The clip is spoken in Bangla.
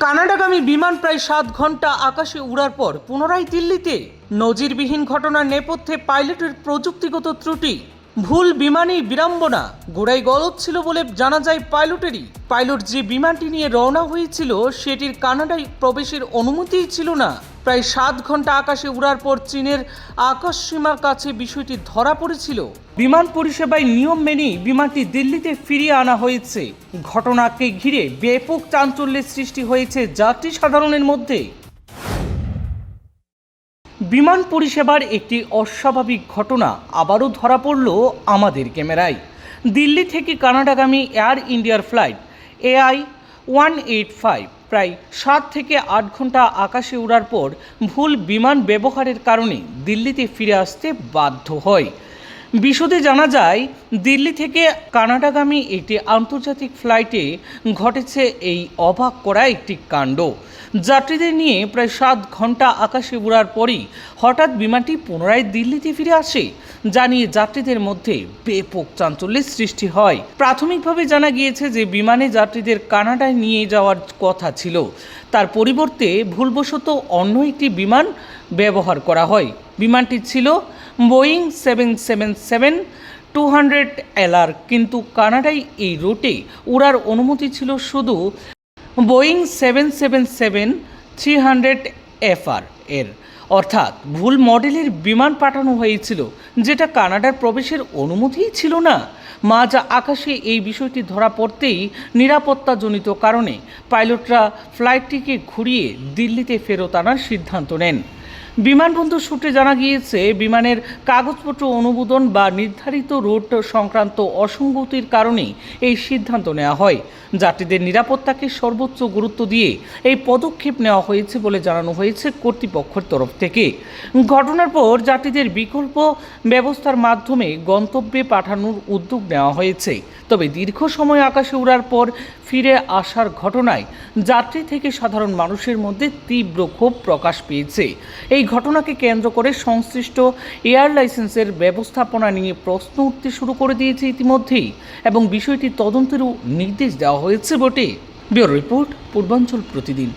কানাডাগামী বিমান প্রায় 7 ঘন্টা আকাশে উড়ার পর পুনরায় দিল্লিতে। নজিরবিহীন ঘটনার নেপথ্যে পাইলটের প্রযুক্তিগত ত্রুটি, ভুল বিমানই বিড়ম্বনা, গোড়ায় গলদ ছিল বলে জানা যায় পাইলটেরই। পাইলট যে বিমানটি নিয়ে রওনা হয়েছিল সেটির কানাডায় প্রবেশের অনুমতিই ছিল না। প্রায় 7 ঘন্টা আকাশে উড়ার পর চীনের আকাশসীমার কাছে বিষয়টি ধরা পড়েছিল। বিমান পরিষেবায় নিয়ম মেনেই বিমানটি দিল্লিতে ফিরিয়ে আনা হয়েছে। ঘটনাকে ঘিরে ব্যাপক চাঞ্চল্যের সৃষ্টি হয়েছে যাত্রী সাধারণের মধ্যে। বিমান পরিষেবার একটি অস্বাভাবিক ঘটনা আবারও ধরা পড়ল আমাদের ক্যামেরায়। দিল্লি থেকে কানাডাগামী এয়ার ইন্ডিয়ার ফ্লাইট AI-185 প্রায় 7 থেকে 8 ঘন্টা আকাশে ওড়ার পর ভুল বিমান ব্যবহারের কারণে দিল্লিতে ফিরে আসতে বাধ্য হয়। বিশদে জানা যায়, দিল্লি থেকে কানাডাগামী একটি আন্তর্জাতিক ফ্লাইটে ঘটেছে এই অবাক করা একটি কাণ্ড। যাত্রীদের নিয়ে প্রায় 7 ঘন্টা আকাশে উড়ার পরই হঠাৎ বিমানটি পুনরায় দিল্লিতে ফিরে আসে, যা নিয়ে যাত্রীদের মধ্যে ব্যাপক চাঞ্চল্যের সৃষ্টি হয়। প্রাথমিকভাবে জানা গিয়েছে যে বিমানে যাত্রীদের কানাডায় নিয়ে যাওয়ার কথা ছিল, তার পরিবর্তে ভুলবশত অন্য একটি বিমান ব্যবহার করা হয়। বিমানটি ছিল বোয়িং 777-200 LR, কিন্তু কানাডায় এই রুটে উড়ার অনুমতি ছিল শুধু বোয়িং 777-300 FR এর, অর্থাৎ ভুল মডেলের বিমান পাঠানো হয়েছিল, যেটা কানাডার প্রবেশের অনুমতিই ছিল না। মাঝ আকাশে এই বিষয়টি ধরা পড়তেই নিরাপত্তাজনিত কারণে পাইলটরা ফ্লাইটটিকে ঘুরিয়ে দিল্লিতে ফেরত আনার সিদ্ধান্ত নেন। বিমানবন্দর সূত্রে জানা গিয়েছে, বিমানের কাগজপত্র অনুমোদন বা নির্ধারিত রুট সংক্রান্ত অসঙ্গতির কারণেই এই সিদ্ধান্ত নেওয়া হয়। যাত্রীদের নিরাপত্তাকে সর্বোচ্চ গুরুত্ব দিয়ে এই পদক্ষেপ নেওয়া হয়েছে বলে জানানো হয়েছে কর্তৃপক্ষের তরফ থেকে। ঘটনার পর যাত্রীদের বিকল্প ব্যবস্থার মাধ্যমে গন্তব্যে পাঠানোর উদ্যোগ নেওয়া হয়েছে। তবে দীর্ঘ সময় আকাশে ওড়ার পর ফিরে আসার ঘটনায় যাত্রী থেকে সাধারণ মানুষের মধ্যে তীব্র ক্ষোভ প্রকাশ পেয়েছে। এই ঘটনাকে কেন্দ্র করে সংশ্লিষ্ট এয়ার লাইসেন্সের ব্যবস্থাপনা নিয়ে প্রশ্ন উঠতে শুরু করে দিয়েছে ইতিমধ্যেই, এবং বিষয়টি তদন্তেরও নির্দেশ দেওয়া হয়েছে বটে। ব্যুরো রিপোর্ট, পূর্বাঞ্চল প্রতিদিন।